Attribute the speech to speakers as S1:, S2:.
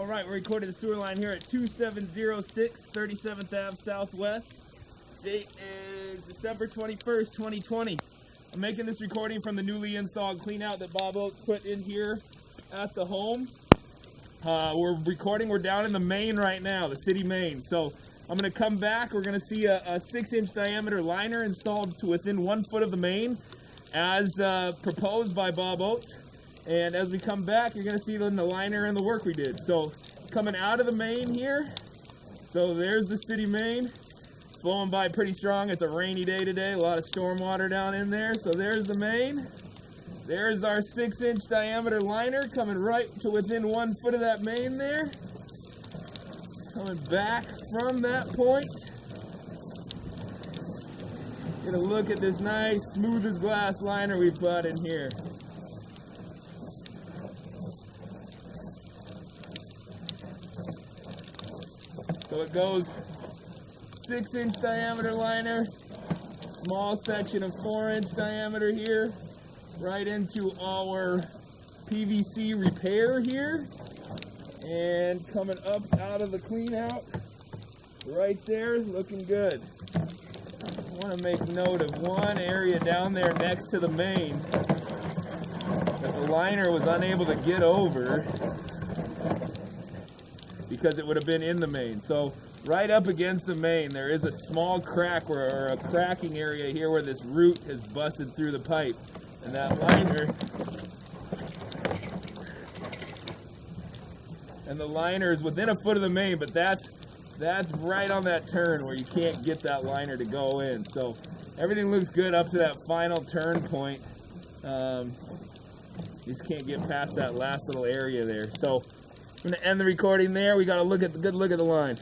S1: All right, we're recording the sewer line here at 2706 37th Ave Southwest. Date is December 21st, 2020. I'm making this recording from the newly installed cleanout that Bob Oates put in here at the home. We're down in the main right now, the city main. So I'm going to come back. We're going to see a 6-inch diameter liner installed to within 1 foot of the main as proposed by Bob Oates. And as we come back, you're going to see the liner and the work we did. So coming out of the main here, so there's the city main, flowing by pretty strong. It's a rainy day today, a lot of storm water down in there. So there's the main. There's our 6-inch diameter liner coming right to within 1 foot of that main there. Coming back from that point. Get a look at this nice, smooth as glass liner we've put in here. So it goes 6-inch diameter liner, small section of 4-inch diameter here, right into our PVC repair here, and coming up out of the clean out, right there, looking good. I want to make note of one area down there next to the main that the liner was unable to get over because it would have been in the main. So right up against the main, there is a small crack or a cracking area here where this root has busted through the pipe. And that liner, and the liner is within a foot of the main, but that's right on that turn where you can't get that liner to go in. So everything looks good up to that final turn point. You just can't get past that last little area there. So I'm going to end the recording there. We got a good look at the line.